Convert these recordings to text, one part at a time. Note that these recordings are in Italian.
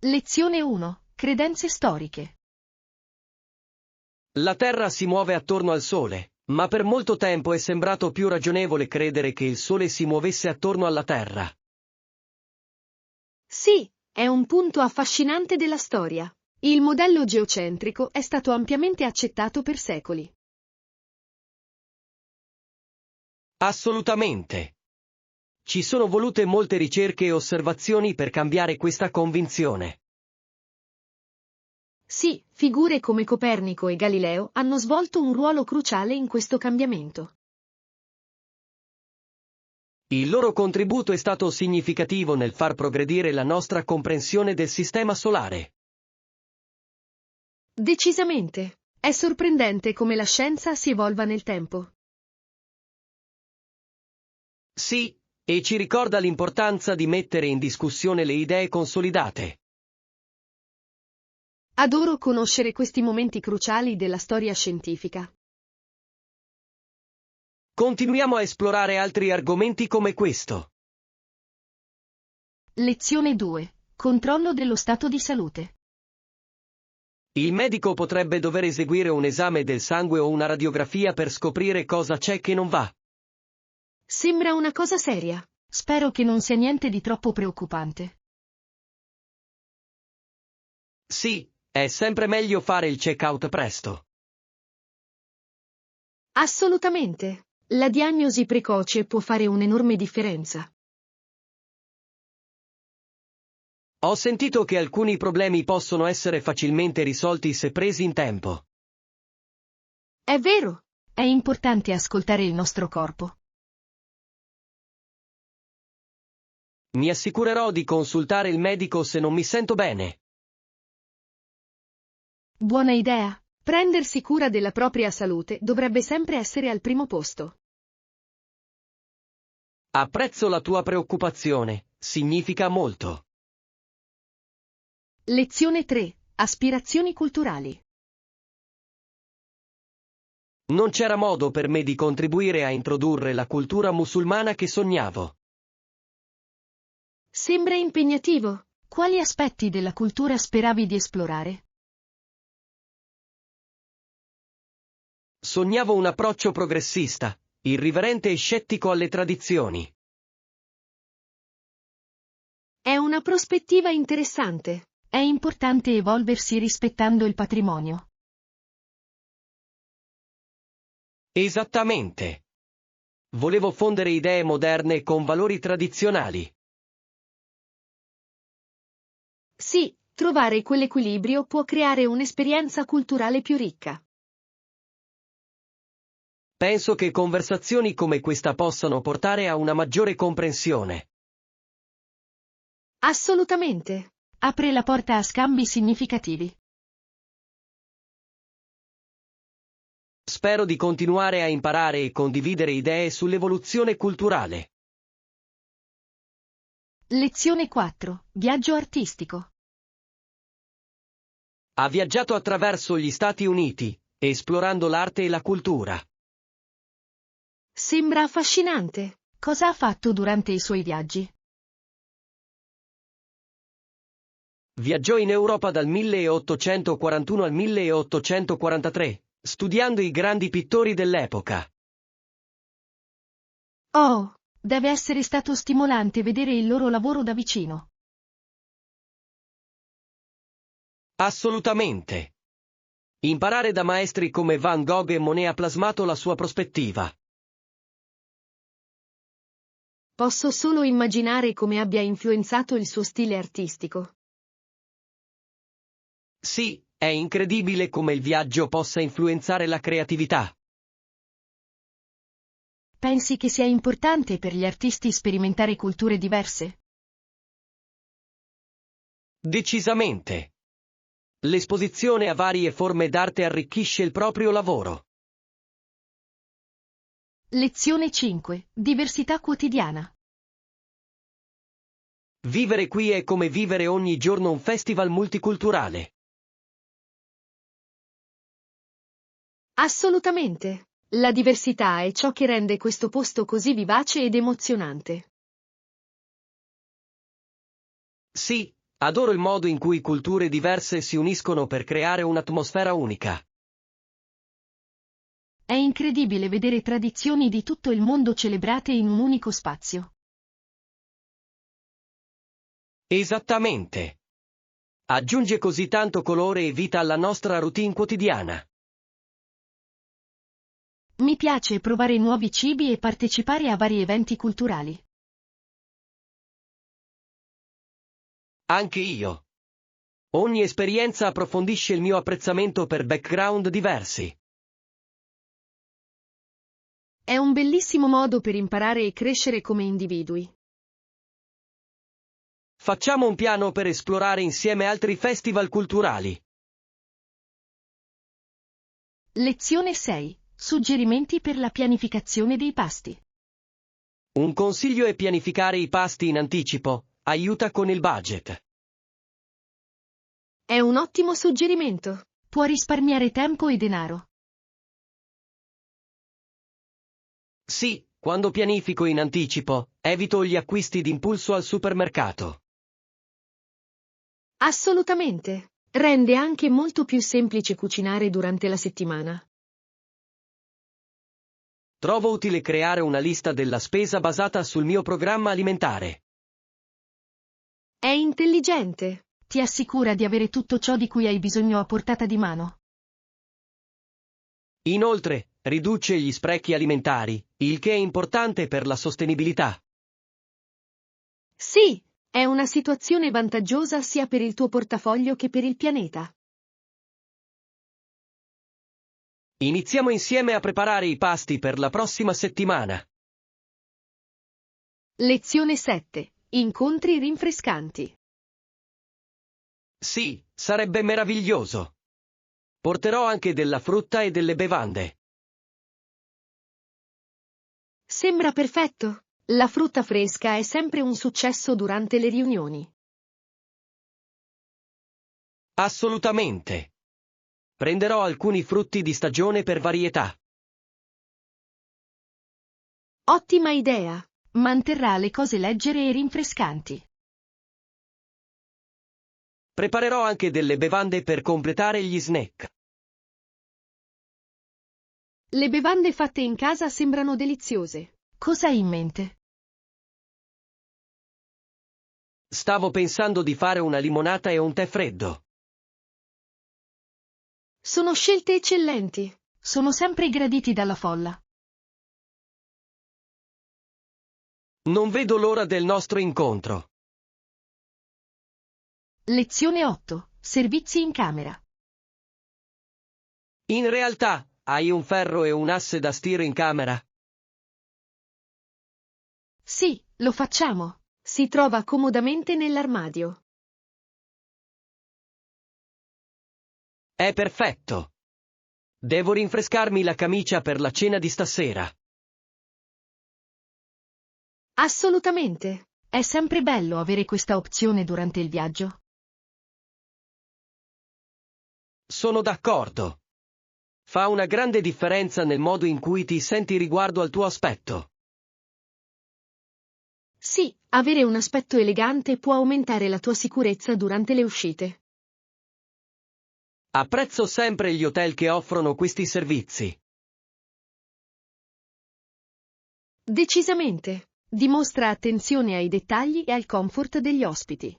Lezione 1. Credenze storiche. La Terra si muove attorno al Sole, ma per molto tempo è sembrato più ragionevole credere che il Sole si muovesse attorno alla Terra. Sì, è un punto affascinante della storia. Il modello geocentrico è stato ampiamente accettato per secoli. Assolutamente. Ci sono volute molte ricerche e osservazioni per cambiare questa convinzione. Sì, figure come Copernico e Galileo hanno svolto un ruolo cruciale in questo cambiamento. Il loro contributo è stato significativo nel far progredire la nostra comprensione del Sistema Solare. Decisamente. È sorprendente come la scienza si evolva nel tempo. Sì, e ci ricorda l'importanza di mettere in discussione le idee consolidate. Adoro conoscere questi momenti cruciali della storia scientifica. Continuiamo a esplorare altri argomenti come questo. Lezione 2. Controllo dello stato di salute. Il medico potrebbe dover eseguire un esame del sangue o una radiografia per scoprire cosa c'è che non va. Sembra una cosa seria. Spero che non sia niente di troppo preoccupante. Sì, è sempre meglio fare il check-out presto. Assolutamente. La diagnosi precoce può fare un'enorme differenza. Ho sentito che alcuni problemi possono essere facilmente risolti se presi in tempo. È vero. È importante ascoltare il nostro corpo. Mi assicurerò di consultare il medico se non mi sento bene. Buona idea. Prendersi cura della propria salute dovrebbe sempre essere al primo posto. Apprezzo la tua preoccupazione, significa molto. Lezione 3. Aspirazioni culturali. Non c'era modo per me di contribuire a introdurre la cultura musulmana che sognavo. Sembra impegnativo. Quali aspetti della cultura speravi di esplorare? Sognavo un approccio progressista, irriverente e scettico alle tradizioni. È una prospettiva interessante. È importante evolversi rispettando il patrimonio. Esattamente. Volevo fondere idee moderne con valori tradizionali. Sì, trovare quell'equilibrio può creare un'esperienza culturale più ricca. Penso che conversazioni come questa possano portare a una maggiore comprensione. Assolutamente. Apre la porta a scambi significativi. Spero di continuare a imparare e condividere idee sull'evoluzione culturale. Lezione 4. Viaggio artistico. Ha viaggiato attraverso gli Stati Uniti, esplorando l'arte e la cultura. Sembra affascinante. Cosa ha fatto durante i suoi viaggi? Viaggiò in Europa dal 1841 al 1843, studiando i grandi pittori dell'epoca. Oh, deve essere stato stimolante vedere il loro lavoro da vicino. Assolutamente. Imparare da maestri come Van Gogh e Monet ha plasmato la sua prospettiva. Posso solo immaginare come abbia influenzato il suo stile artistico. Sì, è incredibile come il viaggio possa influenzare la creatività. Pensi che sia importante per gli artisti sperimentare culture diverse? Decisamente. L'esposizione a varie forme d'arte arricchisce il proprio lavoro. Lezione 5. Diversità quotidiana. Vivere qui è come vivere ogni giorno un festival multiculturale. Assolutamente. La diversità è ciò che rende questo posto così vivace ed emozionante. Sì, Adoro il modo in cui culture diverse si uniscono per creare un'atmosfera unica. È incredibile vedere tradizioni di tutto il mondo celebrate in un unico spazio. Esattamente. Aggiunge così tanto colore e vita alla nostra routine quotidiana. Mi piace provare nuovi cibi e partecipare a vari eventi culturali. Anche io. Ogni esperienza approfondisce il mio apprezzamento per background diversi. È un bellissimo modo per imparare e crescere come individui. Facciamo un piano per esplorare insieme altri festival culturali. Lezione 6. Suggerimenti per la pianificazione dei pasti. Un consiglio è pianificare i pasti in anticipo, aiuta con il budget. È un ottimo suggerimento. Può risparmiare tempo e denaro. Sì, quando pianifico in anticipo, evito gli acquisti d'impulso al supermercato. Assolutamente. Rende anche molto più semplice cucinare durante la settimana. Trovo utile creare una lista della spesa basata sul mio programma alimentare. È intelligente. Ti assicura di avere tutto ciò di cui hai bisogno a portata di mano. Inoltre, riduce gli sprechi alimentari, il che è importante per la sostenibilità. Sì, è una situazione vantaggiosa sia per il tuo portafoglio che per il pianeta. Iniziamo insieme a preparare i pasti per la prossima settimana. Lezione 7. Incontri rinfrescanti. Sì, sarebbe meraviglioso. Porterò anche della frutta e delle bevande. Sembra perfetto. La frutta fresca è sempre un successo durante le riunioni. Assolutamente. Prenderò alcuni frutti di stagione per varietà. Ottima idea. Manterrà le cose leggere e rinfrescanti. Preparerò anche delle bevande per completare gli snack. Le bevande fatte in casa sembrano deliziose. Cosa hai in mente? Stavo pensando di fare una limonata e un tè freddo. Sono scelte eccellenti. Sono sempre graditi dalla folla. Non vedo l'ora del nostro incontro. Lezione 8. Servizi in camera. In realtà, hai un ferro e un asse da stiro in camera? Sì, lo facciamo. Si trova comodamente nell'armadio. È perfetto. Devo rinfrescarmi la camicia per la cena di stasera. Assolutamente. È sempre bello avere questa opzione durante il viaggio. Sono d'accordo. Fa una grande differenza nel modo in cui ti senti riguardo al tuo aspetto. Sì, avere un aspetto elegante può aumentare la tua sicurezza durante le uscite. Apprezzo sempre gli hotel che offrono questi servizi. Decisamente. Dimostra attenzione ai dettagli e al comfort degli ospiti.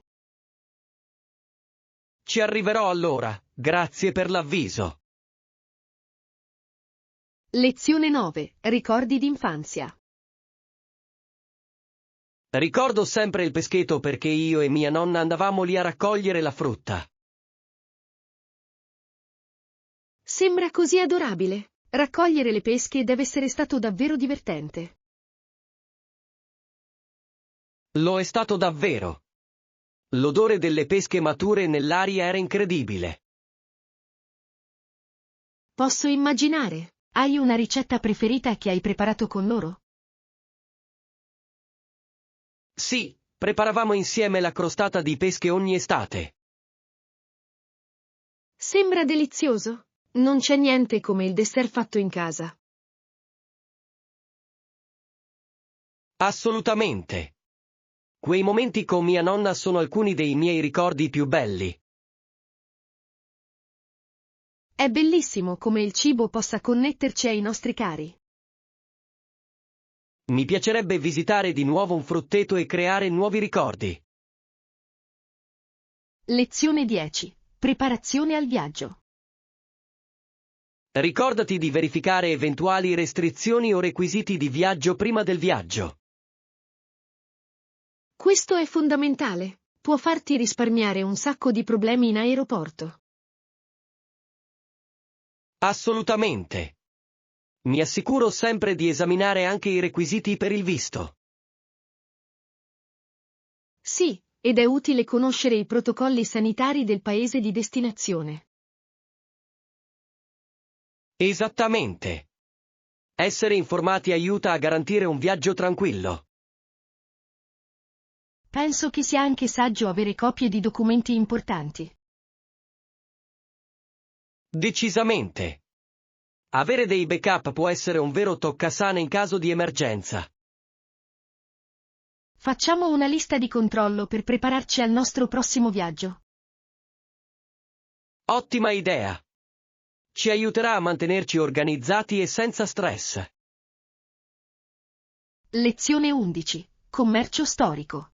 Ci arriverò allora, grazie per l'avviso. Lezione 9. Ricordi d'infanzia. Ricordo sempre il peschetto perché io e mia nonna andavamo lì a raccogliere la frutta. Sembra così adorabile. Raccogliere le pesche deve essere stato davvero divertente. Lo è stato davvero. L'odore delle pesche mature nell'aria era incredibile. Posso immaginare. Hai una ricetta preferita che hai preparato con loro? Sì, preparavamo insieme la crostata di pesche ogni estate. Sembra delizioso. Non c'è niente come il dessert fatto in casa. Assolutamente. Quei momenti con mia nonna sono alcuni dei miei ricordi più belli. È bellissimo come il cibo possa connetterci ai nostri cari. Mi piacerebbe visitare di nuovo un frutteto e creare nuovi ricordi. Lezione 10. Preparazione al viaggio. Ricordati di verificare eventuali restrizioni o requisiti di viaggio prima del viaggio. Questo è fondamentale. Può farti risparmiare un sacco di problemi in aeroporto. Assolutamente. Mi assicuro sempre di esaminare anche i requisiti per il visto. Sì, ed è utile conoscere i protocolli sanitari del paese di destinazione. Esattamente. Essere informati aiuta a garantire un viaggio tranquillo. Penso che sia anche saggio avere copie di documenti importanti. Decisamente. Avere dei backup può essere un vero toccasana in caso di emergenza. Facciamo una lista di controllo per prepararci al nostro prossimo viaggio. Ottima idea. Ci aiuterà a mantenerci organizzati e senza stress. Lezione 11. Commercio storico.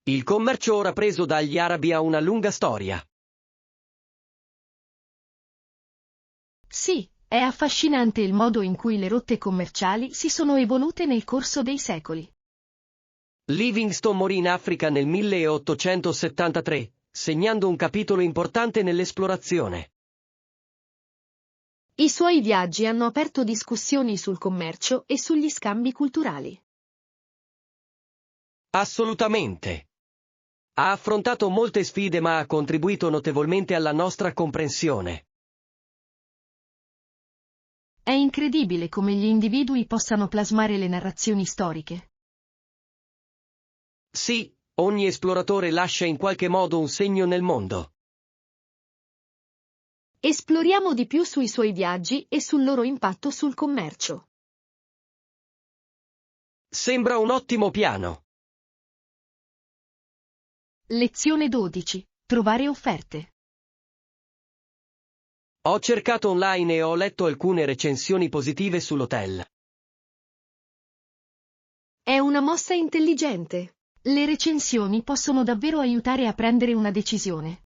Il commercio ora preso dagli arabi ha una lunga storia. Sì, è affascinante il modo in cui le rotte commerciali si sono evolute nel corso dei secoli. Livingstone morì in Africa nel 1873, segnando un capitolo importante nell'esplorazione. I suoi viaggi hanno aperto discussioni sul commercio e sugli scambi culturali. Assolutamente. Ha affrontato molte sfide ma ha contribuito notevolmente alla nostra comprensione. È incredibile come gli individui possano plasmare le narrazioni storiche. Sì, ogni esploratore lascia in qualche modo un segno nel mondo. Esploriamo di più sui suoi viaggi e sul loro impatto sul commercio. Sembra un ottimo piano. Lezione 12. Trovare offerte. Ho cercato online e ho letto alcune recensioni positive sull'hotel. È una mossa intelligente. Le recensioni possono davvero aiutare a prendere una decisione.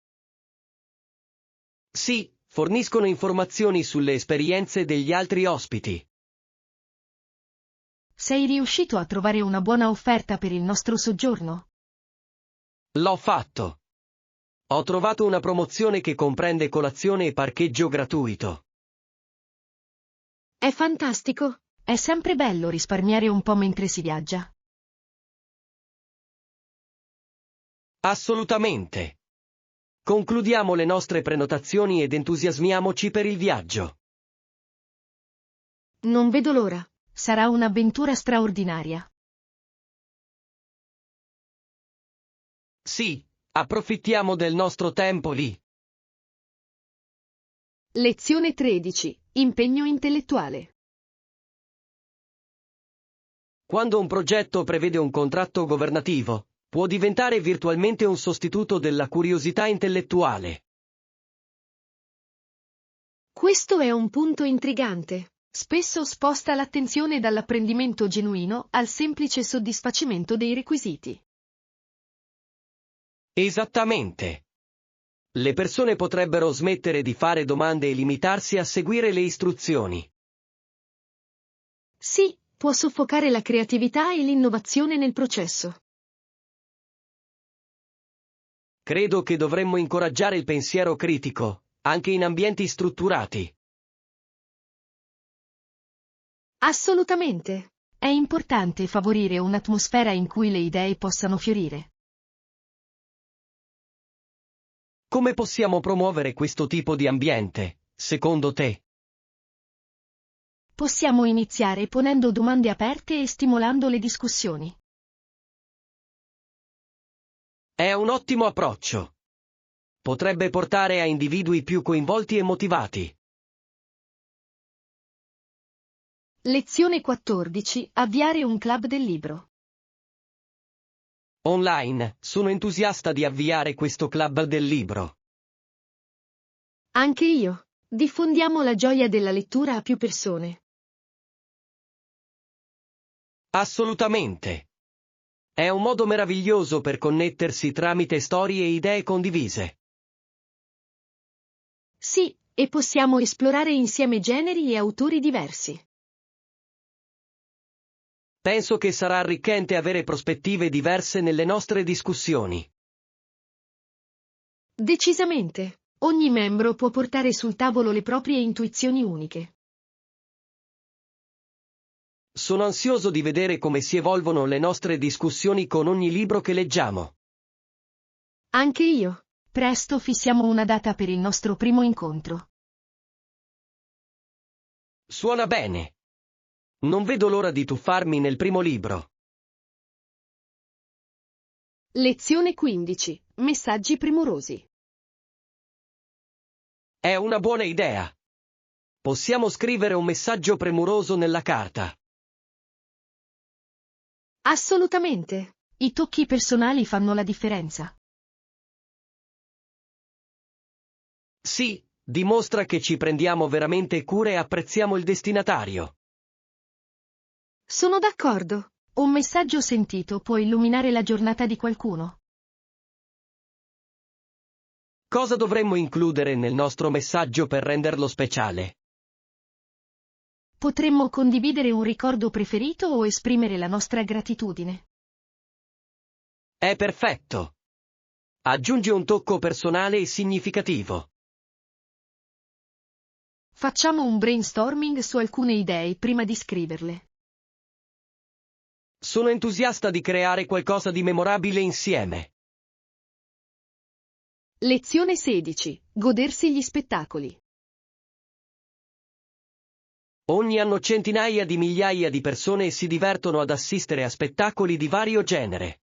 Sì, forniscono informazioni sulle esperienze degli altri ospiti. Sei riuscito a trovare una buona offerta per il nostro soggiorno? L'ho fatto. Ho trovato una promozione che comprende colazione e parcheggio gratuito. È fantastico. È sempre bello risparmiare un po' mentre si viaggia. Assolutamente. Concludiamo le nostre prenotazioni ed entusiasmiamoci per il viaggio. Non vedo l'ora. Sarà un'avventura straordinaria. Sì, approfittiamo del nostro tempo lì. Lezione 13. Impegno intellettuale. Quando un progetto prevede un contratto governativo, può diventare virtualmente un sostituto della curiosità intellettuale. Questo è un punto intrigante. Spesso sposta l'attenzione dall'apprendimento genuino al semplice soddisfacimento dei requisiti. Esattamente. Le persone potrebbero smettere di fare domande e limitarsi a seguire le istruzioni. Sì, può soffocare la creatività e l'innovazione nel processo. Credo che dovremmo incoraggiare il pensiero critico, anche in ambienti strutturati. Assolutamente. È importante favorire un'atmosfera in cui le idee possano fiorire. Come possiamo promuovere questo tipo di ambiente, secondo te? Possiamo iniziare ponendo domande aperte e stimolando le discussioni. È un ottimo approccio. Potrebbe portare a individui più coinvolti e motivati. Lezione 14. Avviare un club del libro. Online, sono entusiasta di avviare questo club del libro. Anche io. Diffondiamo la gioia della lettura a più persone. Assolutamente. È un modo meraviglioso per connettersi tramite storie e idee condivise. Sì, e possiamo esplorare insieme generi e autori diversi. Penso che sarà arricchente avere prospettive diverse nelle nostre discussioni. Decisamente. Ogni membro può portare sul tavolo le proprie intuizioni uniche. Sono ansioso di vedere come si evolvono le nostre discussioni con ogni libro che leggiamo. Anche io. Presto fissiamo una data per il nostro primo incontro. Suona bene. Non vedo l'ora di tuffarmi nel primo libro. Lezione 15. Messaggi premurosi. È una buona idea. Possiamo scrivere un messaggio premuroso nella carta. Assolutamente. I tocchi personali fanno la differenza. Sì, dimostra che ci prendiamo veramente cura e apprezziamo il destinatario. Sono d'accordo. Un messaggio sentito può illuminare la giornata di qualcuno. Cosa dovremmo includere nel nostro messaggio per renderlo speciale? Potremmo condividere un ricordo preferito o esprimere la nostra gratitudine. È perfetto. Aggiungi un tocco personale e significativo. Facciamo un brainstorming su alcune idee prima di scriverle. Sono entusiasta di creare qualcosa di memorabile insieme. Lezione 16. Godersi gli spettacoli. Ogni anno centinaia di migliaia di persone si divertono ad assistere a spettacoli di vario genere.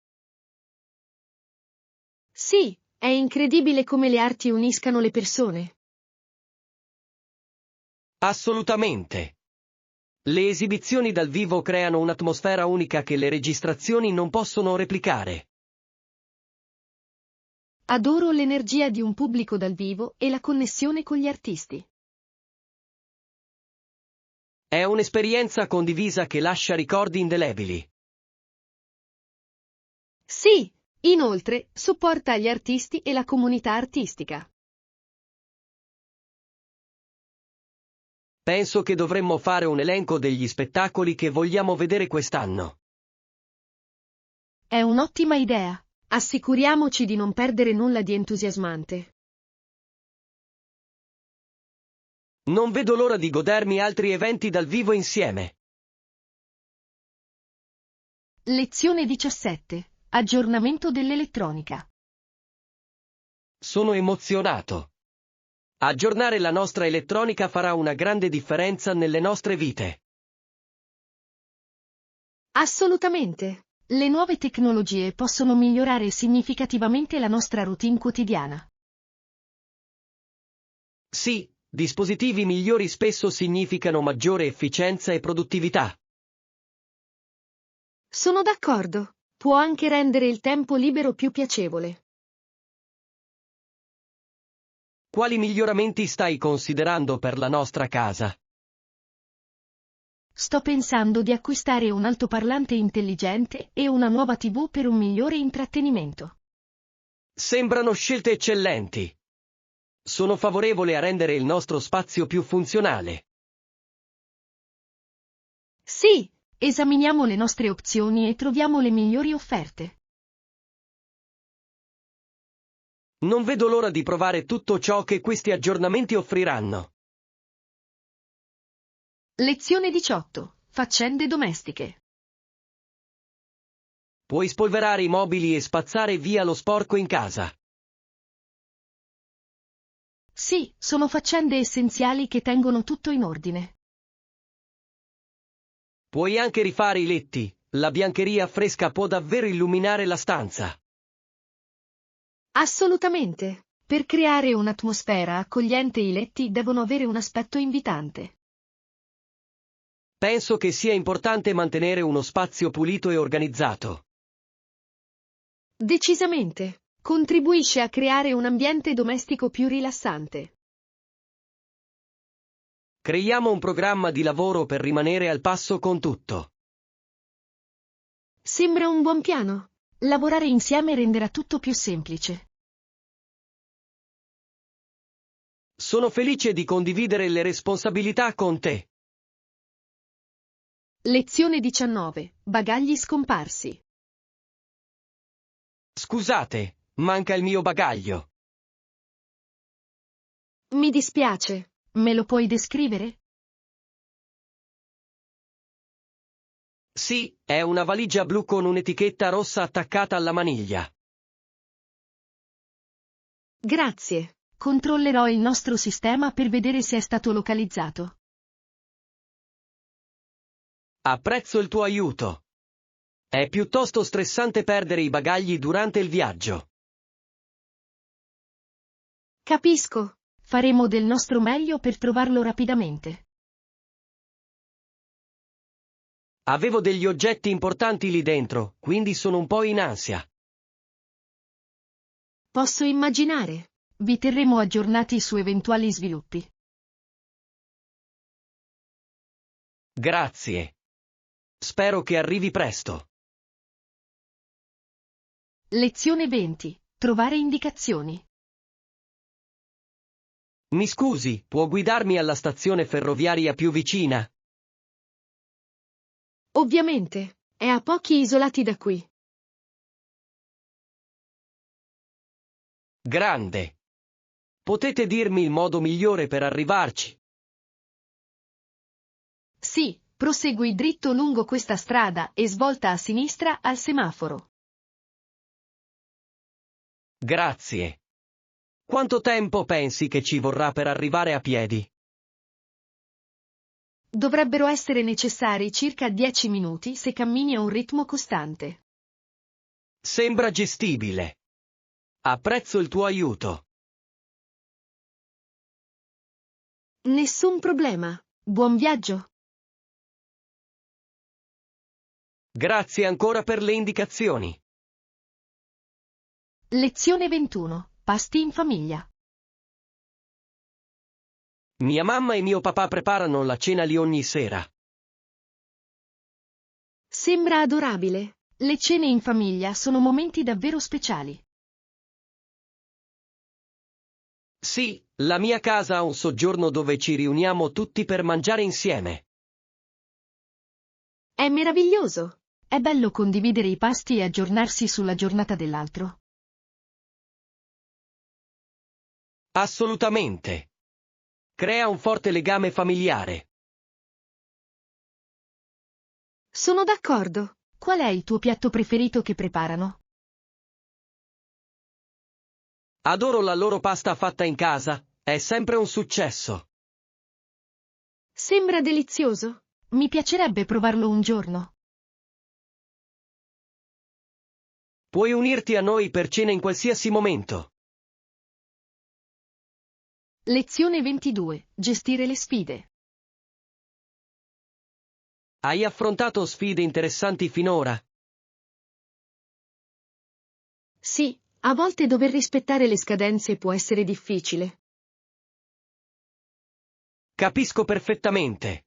Sì, è incredibile come le arti uniscano le persone. Assolutamente. Le esibizioni dal vivo creano un'atmosfera unica che le registrazioni non possono replicare. Adoro l'energia di un pubblico dal vivo e la connessione con gli artisti. È un'esperienza condivisa che lascia ricordi indelebili. Sì, inoltre, supporta gli artisti e la comunità artistica. Penso che dovremmo fare un elenco degli spettacoli che vogliamo vedere quest'anno. È un'ottima idea. Assicuriamoci di non perdere nulla di entusiasmante. Non vedo l'ora di godermi altri eventi dal vivo insieme. Lezione 17. Aggiornamento dell'elettronica. Sono emozionato. Aggiornare la nostra elettronica farà una grande differenza nelle nostre vite. Assolutamente. Le nuove tecnologie possono migliorare significativamente la nostra routine quotidiana. Sì, dispositivi migliori spesso significano maggiore efficienza e produttività. Sono d'accordo. Può anche rendere il tempo libero più piacevole. Quali miglioramenti stai considerando per la nostra casa? Sto pensando di acquistare un altoparlante intelligente e una nuova TV per un migliore intrattenimento. Sembrano scelte eccellenti. Sono favorevole a rendere il nostro spazio più funzionale. Sì, esaminiamo le nostre opzioni e troviamo le migliori offerte. Non vedo l'ora di provare tutto ciò che questi aggiornamenti offriranno. Lezione 18. Faccende domestiche. Puoi spolverare i mobili e spazzare via lo sporco in casa. Sì, sono faccende essenziali che tengono tutto in ordine. Puoi anche rifare i letti, la biancheria fresca può davvero illuminare la stanza. Assolutamente. Per creare un'atmosfera accogliente i letti devono avere un aspetto invitante. Penso che sia importante mantenere uno spazio pulito e organizzato. Decisamente. Contribuisce a creare un ambiente domestico più rilassante. Creiamo un programma di lavoro per rimanere al passo con tutto. Sembra un buon piano. Lavorare insieme renderà tutto più semplice. Sono felice di condividere le responsabilità con te. Lezione 19. Bagagli scomparsi. Scusate, manca il mio bagaglio. Mi dispiace. Me lo puoi descrivere? Sì, è una valigia blu con un'etichetta rossa attaccata alla maniglia. Grazie. Controllerò il nostro sistema per vedere se è stato localizzato. Apprezzo il tuo aiuto. È piuttosto stressante perdere i bagagli durante il viaggio. Capisco. Faremo del nostro meglio per trovarlo rapidamente. Avevo degli oggetti importanti lì dentro, quindi sono un po' in ansia. Posso immaginare. Vi terremo aggiornati su eventuali sviluppi. Grazie. Spero che arrivi presto. Lezione 20. Trovare indicazioni. Mi scusi, può guidarmi alla stazione ferroviaria più vicina? Ovviamente. È a pochi isolati da qui. Grande. Potete dirmi il modo migliore per arrivarci? Sì, prosegui dritto lungo questa strada e svolta a sinistra al semaforo. Grazie. Quanto tempo pensi che ci vorrà per arrivare a piedi? Dovrebbero essere necessari circa 10 minuti se cammini a un ritmo costante. Sembra gestibile. Apprezzo il tuo aiuto. Nessun problema. Buon viaggio. Grazie ancora per le indicazioni. Lezione 21. Pasti in famiglia. Mia mamma e mio papà preparano la cena lì ogni sera. Sembra adorabile. Le cene in famiglia sono momenti davvero speciali. Sì, la mia casa ha un soggiorno dove ci riuniamo tutti per mangiare insieme. È meraviglioso. È bello condividere i pasti e aggiornarsi sulla giornata dell'altro. Assolutamente. Crea un forte legame familiare. Sono d'accordo. Qual è il tuo piatto preferito che preparano? Adoro la loro pasta fatta in casa, è sempre un successo. Sembra delizioso. Mi piacerebbe provarlo un giorno. Puoi unirti a noi per cena in qualsiasi momento. Lezione 22. Gestire le sfide. Hai affrontato sfide interessanti finora? Sì, a volte dover rispettare le scadenze può essere difficile. Capisco perfettamente.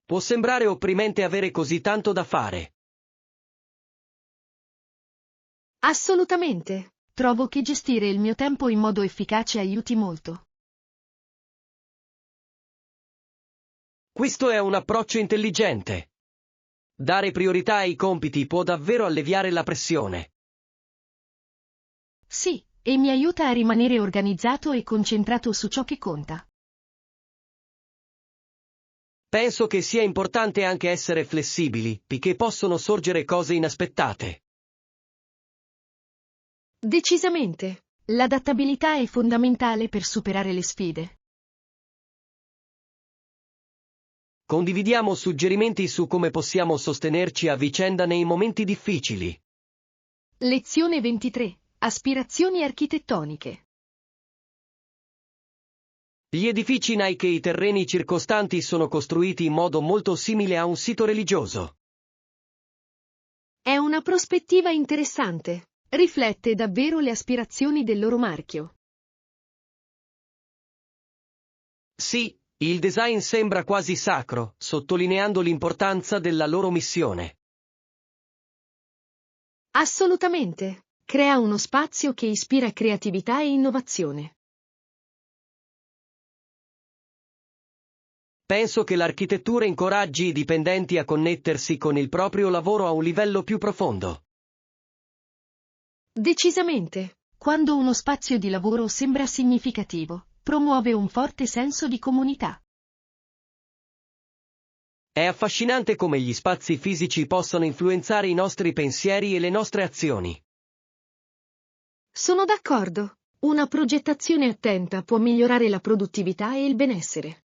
Può sembrare opprimente avere così tanto da fare. Assolutamente. Trovo che gestire il mio tempo in modo efficace aiuti molto. Questo è un approccio intelligente. Dare priorità ai compiti può davvero alleviare la pressione. Sì, e mi aiuta a rimanere organizzato e concentrato su ciò che conta. Penso che sia importante anche essere flessibili, perché possono sorgere cose inaspettate. Decisamente. L'adattabilità è fondamentale per superare le sfide. Condividiamo suggerimenti su come possiamo sostenerci a vicenda nei momenti difficili. Lezione 23. Aspirazioni architettoniche. Gli edifici Nike e i terreni circostanti sono costruiti in modo molto simile a un sito religioso. È una prospettiva interessante. Riflette davvero le aspirazioni del loro marchio. Sì, il design sembra quasi sacro, sottolineando l'importanza della loro missione. Assolutamente. Crea uno spazio che ispira creatività e innovazione. Penso che l'architettura incoraggi i dipendenti a connettersi con il proprio lavoro a un livello più profondo. Decisamente. Quando uno spazio di lavoro sembra significativo, promuove un forte senso di comunità. È affascinante come gli spazi fisici possano influenzare i nostri pensieri e le nostre azioni. Sono d'accordo. Una progettazione attenta può migliorare la produttività e il benessere.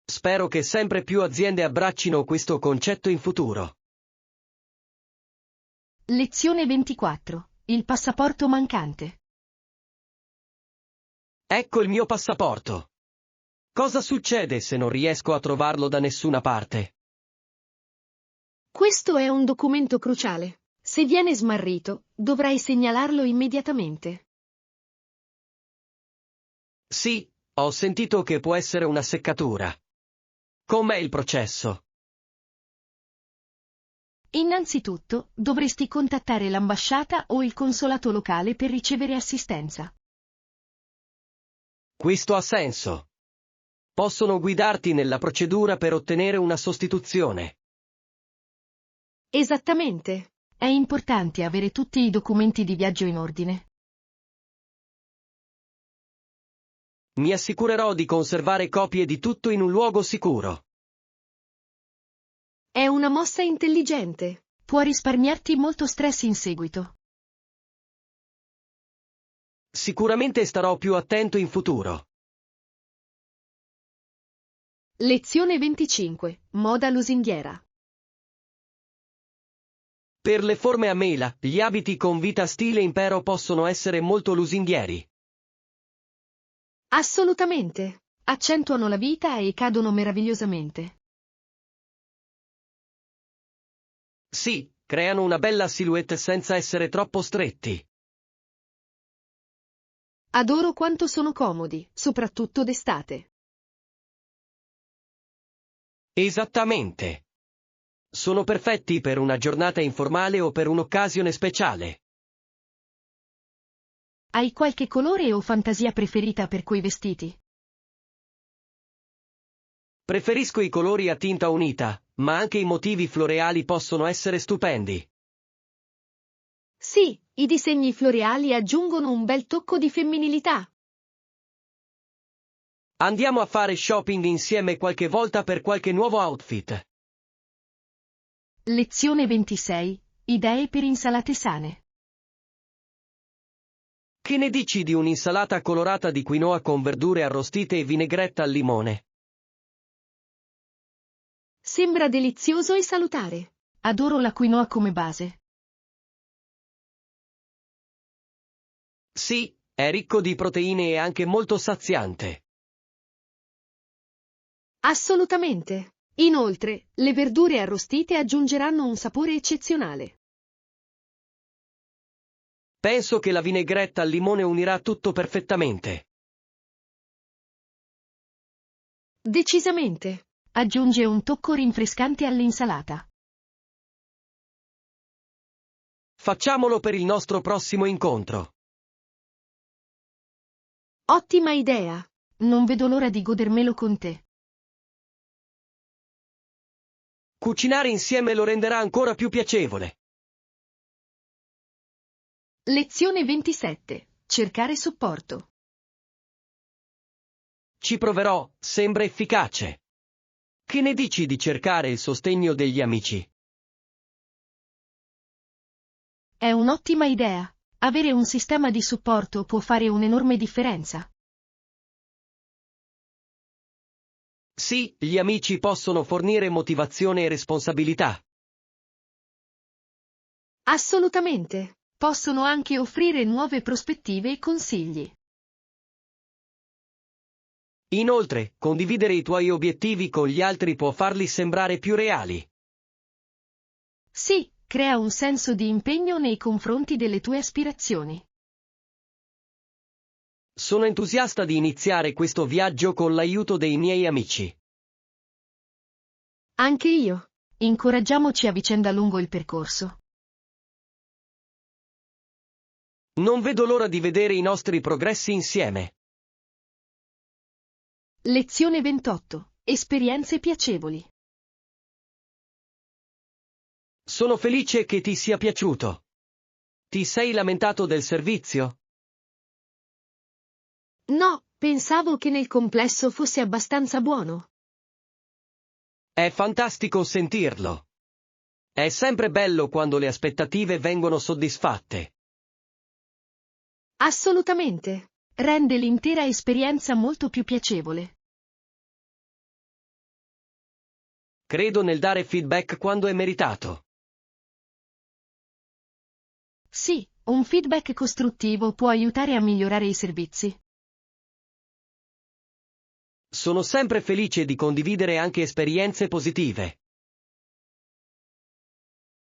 Spero che sempre più aziende abbraccino questo concetto in futuro. Lezione 24. Il passaporto mancante. Ecco il mio passaporto. Cosa succede se non riesco a trovarlo da nessuna parte? Questo è un documento cruciale. Se viene smarrito, dovrai segnalarlo immediatamente. Sì, ho sentito che può essere una seccatura. Com'è il processo? Innanzitutto, dovresti contattare l'ambasciata o il consolato locale per ricevere assistenza. Questo ha senso. Possono guidarti nella procedura per ottenere una sostituzione. Esattamente. È importante avere tutti i documenti di viaggio in ordine. Mi assicurerò di conservare copie di tutto in un luogo sicuro. È una mossa intelligente. Può risparmiarti molto stress in seguito. Sicuramente starò più attento in futuro. Lezione 25. Moda lusinghiera. Per le forme a mela, gli abiti con vita stile impero possono essere molto lusinghieri. Assolutamente. Accentuano la vita e cadono meravigliosamente. Sì, creano una bella silhouette senza essere troppo stretti. Adoro quanto sono comodi, soprattutto d'estate. Esattamente. Sono perfetti per una giornata informale o per un'occasione speciale. Hai qualche colore o fantasia preferita per quei vestiti? Preferisco i colori a tinta unita, ma anche i motivi floreali possono essere stupendi. Sì, i disegni floreali aggiungono un bel tocco di femminilità. Andiamo a fare shopping insieme qualche volta per qualche nuovo outfit. Lezione 26. Idee per insalate sane. Che ne dici di un'insalata colorata di quinoa con verdure arrostite e vinaigretta al limone? Sembra delizioso e salutare. Adoro la quinoa come base. Sì, è ricco di proteine e anche molto saziante. Assolutamente. Inoltre, le verdure arrostite aggiungeranno un sapore eccezionale. Penso che la vinaigretta al limone unirà tutto perfettamente. Decisamente. Aggiunge un tocco rinfrescante all'insalata. Facciamolo per il nostro prossimo incontro. Ottima idea. Non vedo l'ora di godermelo con te. Cucinare insieme lo renderà ancora più piacevole. Lezione 27. Cercare supporto. Ci proverò, sembra efficace. Che ne dici di cercare il sostegno degli amici? È un'ottima idea. Avere un sistema di supporto può fare un'enorme differenza. Sì, gli amici possono fornire motivazione e responsabilità. Assolutamente. Possono anche offrire nuove prospettive e consigli. Inoltre, condividere i tuoi obiettivi con gli altri può farli sembrare più reali. Sì, crea un senso di impegno nei confronti delle tue aspirazioni. Sono entusiasta di iniziare questo viaggio con l'aiuto dei miei amici. Anche io. Incoraggiamoci a vicenda lungo il percorso. Non vedo l'ora di vedere i nostri progressi insieme. Lezione 28. Esperienze piacevoli. Sono felice che ti sia piaciuto. Ti sei lamentato del servizio? No, pensavo che nel complesso fosse abbastanza buono. È fantastico sentirlo. È sempre bello quando le aspettative vengono soddisfatte. Assolutamente. Rende l'intera esperienza molto più piacevole. Credo nel dare feedback quando è meritato. Sì, un feedback costruttivo può aiutare a migliorare i servizi. Sono sempre felice di condividere anche esperienze positive.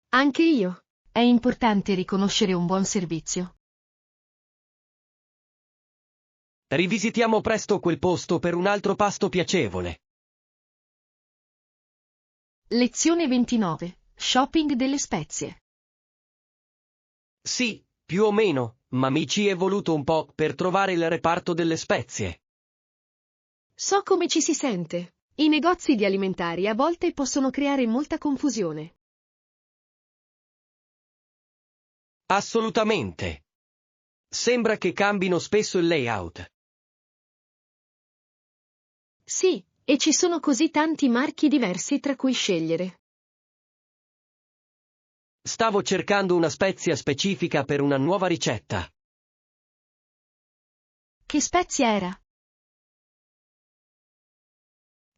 Anche io. È importante riconoscere un buon servizio. Rivisitiamo presto quel posto per un altro pasto piacevole. Lezione 29. Shopping delle spezie. Sì, più o meno, ma mi ci è voluto un po' per trovare il reparto delle spezie. So come ci si sente. I negozi di alimentari a volte possono creare molta confusione. Assolutamente. Sembra che cambino spesso il layout. Sì, e ci sono così tanti marchi diversi tra cui scegliere. Stavo cercando una spezia specifica per una nuova ricetta. Che spezia era?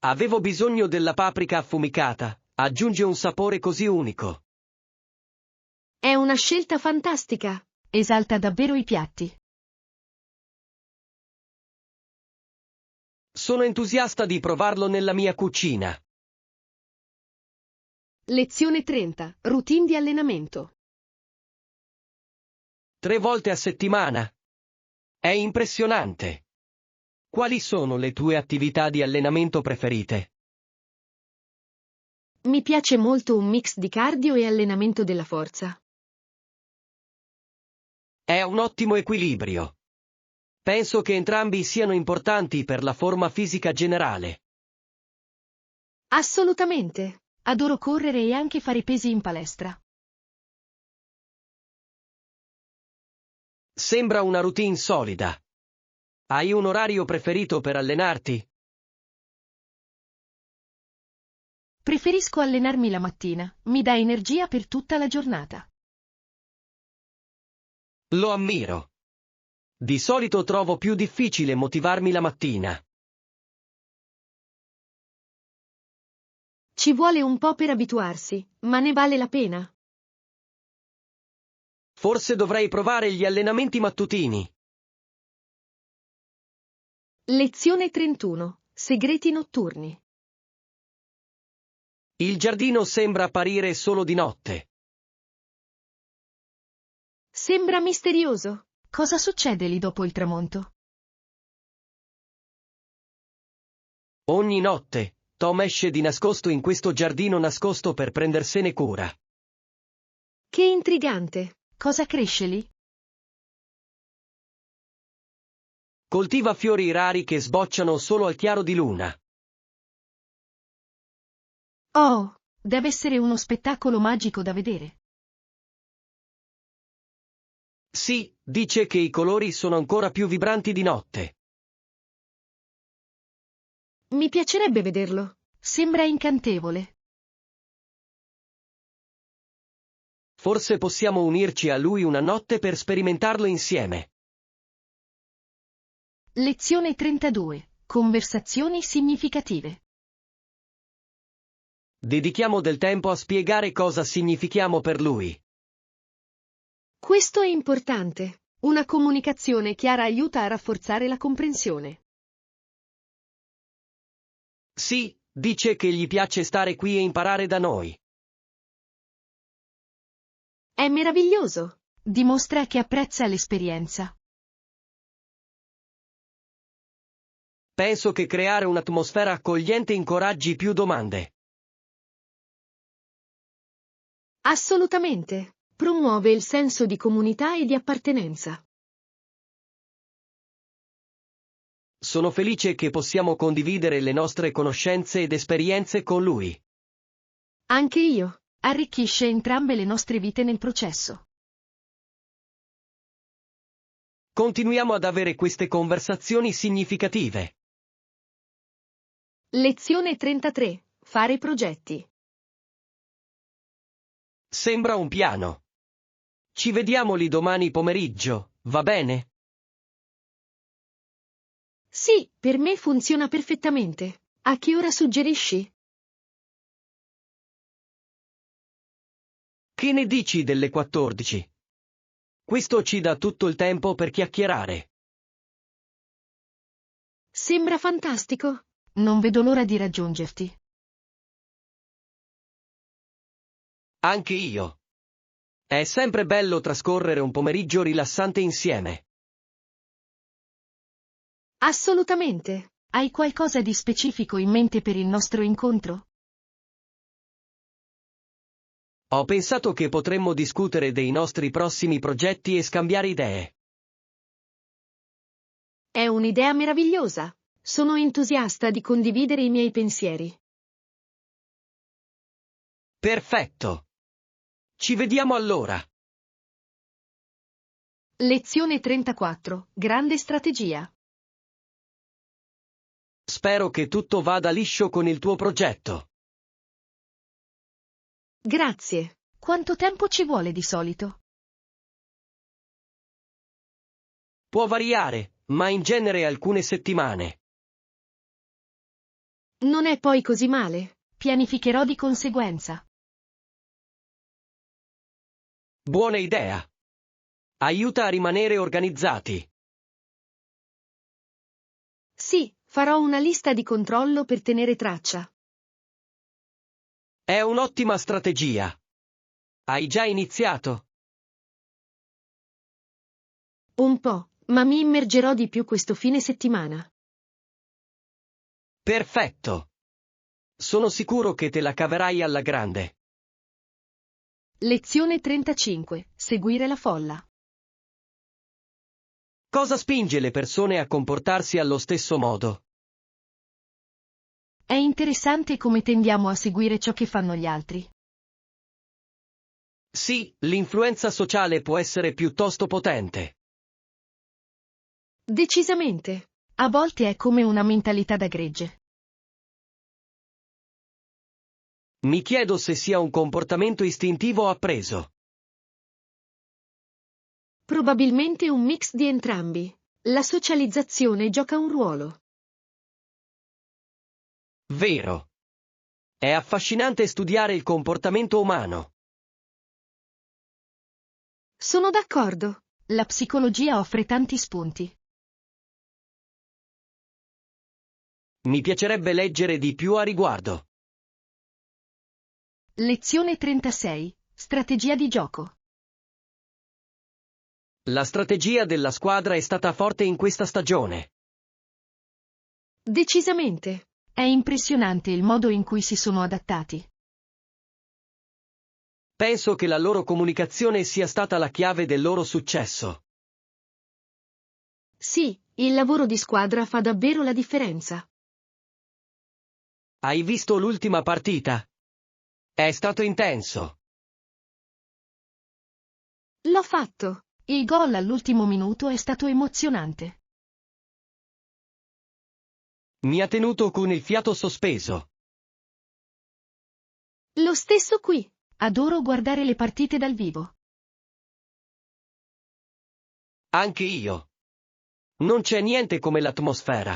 Avevo bisogno della paprika affumicata, aggiunge un sapore così unico. È una scelta fantastica. Esalta davvero i piatti. Sono entusiasta di provarlo nella mia cucina. Lezione 30. Routine di allenamento. 3 volte a settimana. È impressionante. Quali sono le tue attività di allenamento preferite? Mi piace molto un mix di cardio e allenamento della forza. È un ottimo equilibrio. Penso che entrambi siano importanti per la forma fisica generale. Assolutamente. Adoro correre e anche fare pesi in palestra. Sembra una routine solida. Hai un orario preferito per allenarti? Preferisco allenarmi la mattina, mi dà energia per tutta la giornata. Lo ammiro. Di solito trovo più difficile motivarmi la mattina. Ci vuole un po' per abituarsi, ma ne vale la pena. Forse dovrei provare gli allenamenti mattutini. Lezione 31. Segreti notturni. Il giardino sembra apparire solo di notte. Sembra misterioso. Cosa succede lì dopo il tramonto? Ogni notte, Tom esce di nascosto in questo giardino nascosto per prendersene cura. Che intrigante. Cosa cresce lì? Coltiva fiori rari che sbocciano solo al chiaro di luna. Oh, deve essere uno spettacolo magico da vedere. Sì, dice che i colori sono ancora più vibranti di notte. Mi piacerebbe vederlo. Sembra incantevole. Forse possiamo unirci a lui una notte per sperimentarlo insieme. Lezione 32. Conversazioni significative. Dedichiamo del tempo a spiegare cosa significhiamo per lui. Questo è importante. Una comunicazione chiara aiuta a rafforzare la comprensione. Sì, dice che gli piace stare qui e imparare da noi. È meraviglioso. Dimostra che apprezza l'esperienza. Penso che creare un'atmosfera accogliente incoraggi più domande. Assolutamente. Promuove il senso di comunità e di appartenenza. Sono felice che possiamo condividere le nostre conoscenze ed esperienze con lui. Anche io. Arricchisce entrambe le nostre vite nel processo. Continuiamo ad avere queste conversazioni significative. Lezione 33. Fare progetti. Sembra un piano. Ci vediamo lì domani pomeriggio, va bene? Sì, per me funziona perfettamente. A che ora suggerisci? Che ne dici delle 14? Questo ci dà tutto il tempo per chiacchierare. Sembra fantastico. Non vedo l'ora di raggiungerti. Anche io. È sempre bello trascorrere un pomeriggio rilassante insieme. Assolutamente. Hai qualcosa di specifico in mente per il nostro incontro? Ho pensato che potremmo discutere dei nostri prossimi progetti e scambiare idee. È un'idea meravigliosa. Sono entusiasta di condividere i miei pensieri. Perfetto. Ci vediamo allora. Lezione 34. Grande strategia. Spero che tutto vada liscio con il tuo progetto. Grazie. Quanto tempo ci vuole di solito? Può variare, ma in genere alcune settimane. Non è poi così male. Pianificherò di conseguenza. Buona idea. Aiuta a rimanere organizzati. Sì, farò una lista di controllo per tenere traccia. È un'ottima strategia. Hai già iniziato? Un po', ma mi immergerò di più questo fine settimana. Perfetto. Sono sicuro che te la caverai alla grande. Lezione 35. Seguire la folla. Cosa spinge le persone a comportarsi allo stesso modo? È interessante come tendiamo a seguire ciò che fanno gli altri. Sì, l'influenza sociale può essere piuttosto potente. Decisamente. A volte è come una mentalità da gregge. Mi chiedo se sia un comportamento istintivo appreso. Probabilmente un mix di entrambi. La socializzazione gioca un ruolo. Vero. È affascinante studiare il comportamento umano. Sono d'accordo. La psicologia offre tanti spunti. Mi piacerebbe leggere di più a riguardo. Lezione 36. Strategia di gioco. La strategia della squadra è stata forte in questa stagione. Decisamente. È impressionante il modo in cui si sono adattati. Penso che la loro comunicazione sia stata la chiave del loro successo. Sì, il lavoro di squadra fa davvero la differenza. Hai visto l'ultima partita? È stato intenso. L'ho fatto. Il gol all'ultimo minuto è stato emozionante. Mi ha tenuto con il fiato sospeso. Lo stesso qui. Adoro guardare le partite dal vivo. Anche io. Non c'è niente come l'atmosfera.